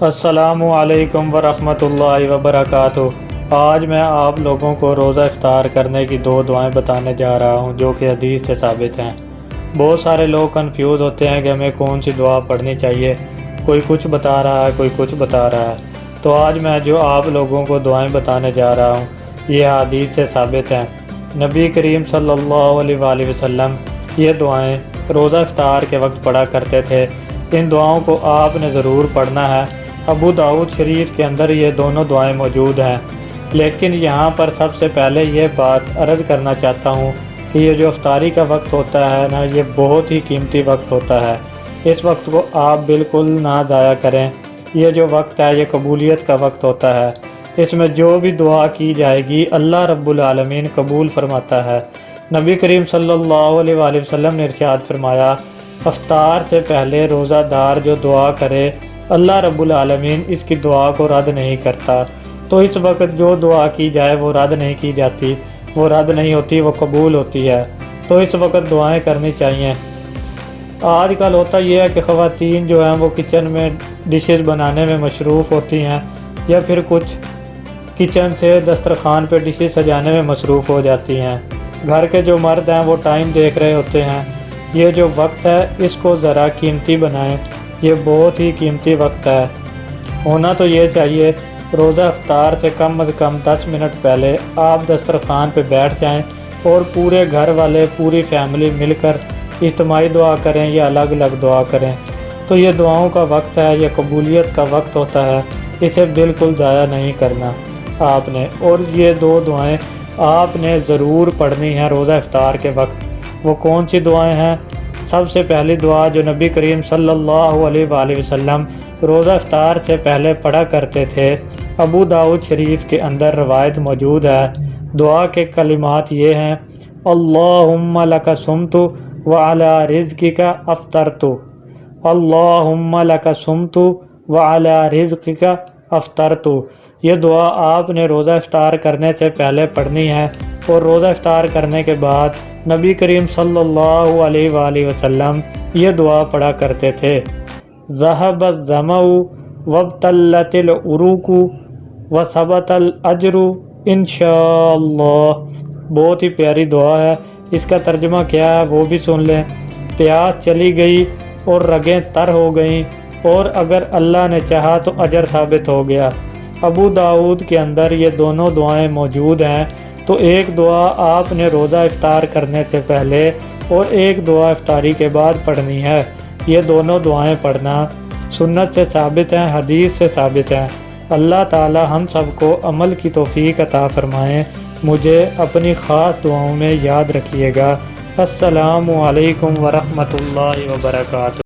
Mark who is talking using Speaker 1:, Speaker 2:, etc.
Speaker 1: السلام علیکم ورحمۃ اللہ وبرکاتہ۔ آج میں آپ لوگوں کو روزہ افطار کرنے کی دو دعائیں بتانے جا رہا ہوں جو کہ حدیث سے ثابت ہیں۔ بہت سارے لوگ کنفیوز ہوتے ہیں کہ ہمیں کون سی دعا پڑھنی چاہیے، کوئی کچھ بتا رہا ہے کوئی کچھ بتا رہا ہے۔ تو آج میں جو آپ لوگوں کو دعائیں بتانے جا رہا ہوں یہ حدیث سے ثابت ہیں۔ نبی کریم صلی اللہ علیہ وآلہ وسلم یہ دعائیں روزہ افطار کے وقت پڑھا کرتے تھے۔ ان دعاؤں کو آپ نے ضرور پڑھنا ہے۔ ابو داؤد شریف کے اندر یہ دونوں دعائیں موجود ہیں، لیکن یہاں پر سب سے پہلے یہ بات عرض کرنا چاہتا ہوں کہ یہ جو افطاری کا وقت ہوتا ہے نا، یہ بہت ہی قیمتی وقت ہوتا ہے۔ اس وقت کو آپ بالکل نہ ضائع کریں۔ یہ جو وقت ہے یہ قبولیت کا وقت ہوتا ہے۔ اس میں جو بھی دعا کی جائے گی اللہ رب العالمین قبول فرماتا ہے۔ نبی کریم صلی اللہ علیہ وآلہ وسلم نے ارشاد فرمایا، افطار سے پہلے روزہ دار جو دعا کرے اللہ رب العالمین اس کی دعا کو رد نہیں کرتا۔ تو اس وقت جو دعا کی جائے وہ رد نہیں کی جاتی، وہ رد نہیں ہوتی، وہ قبول ہوتی ہے۔ تو اس وقت دعائیں کرنی چاہیے۔ آج کل ہوتا یہ ہے کہ خواتین جو ہیں وہ کچن میں ڈشز بنانے میں مصروف ہوتی ہیں، یا پھر کچھ کچن سے دسترخوان پہ ڈشز سجانے میں مصروف ہو جاتی ہیں۔ گھر کے جو مرد ہیں وہ ٹائم دیکھ رہے ہوتے ہیں۔ یہ جو وقت ہے اس کو ذرا قیمتی بنائیں، یہ بہت ہی قیمتی وقت ہے۔ ہونا تو یہ چاہیے روزہ افطار سے کم از کم 10 منٹ پہلے آپ دسترخوان پہ بیٹھ جائیں اور پورے گھر والے پوری فیملی مل کر اجتماعی دعا کریں یا الگ الگ دعا کریں۔ تو یہ دعاؤں کا وقت ہے، یہ قبولیت کا وقت ہوتا ہے، اسے بالکل ضائع نہیں کرنا آپ نے۔ اور یہ دو دعائیں آپ نے ضرور پڑھنی ہیں روزہ افطار کے وقت۔ وہ کون سی دعائیں ہیں؟ سب سے پہلی دعا جو نبی کریم صلی اللہ علیہ وآلہ وسلم روزہ افطار سے پہلے پڑھا کرتے تھے، ابو داؤد شریف کے اندر روایت موجود ہے۔ دعا کے کلمات یہ ہیں، اللہم لک صمت وعلی رزقک افطرت، اللہم لک صمت وعلی رزقک افطرت۔ یہ دعا آپ نے روزہ افطار کرنے سے پہلے پڑھنی ہے، اور روزہ افطار کرنے کے بعد نبی کریم صلی اللہ علیہ وآلہ وسلم یہ دعا پڑھا کرتے تھے، ذہب الظمأ وابتلت العروق وثبت الاجر انشاءاللہ۔ بہت ہی پیاری دعا ہے۔ اس کا ترجمہ کیا ہے وہ بھی سن لیں۔ پیاس چلی گئی اور رگیں تر ہو گئیں، اور اگر اللہ نے چاہا تو اجر ثابت ہو گیا۔ ابو داؤد کے اندر یہ دونوں دعائیں موجود ہیں۔ تو ایک دعا آپ نے روزہ افطار کرنے سے پہلے اور ایک دعا افطاری کے بعد پڑھنی ہے۔ یہ دونوں دعائیں پڑھنا سنت سے ثابت ہیں، حدیث سے ثابت ہیں۔ اللہ تعالی ہم سب کو عمل کی توفیق عطا فرمائیں۔ مجھے اپنی خاص دعاؤں میں یاد رکھیے گا۔ السلام علیکم ورحمۃ اللہ وبرکاتہ۔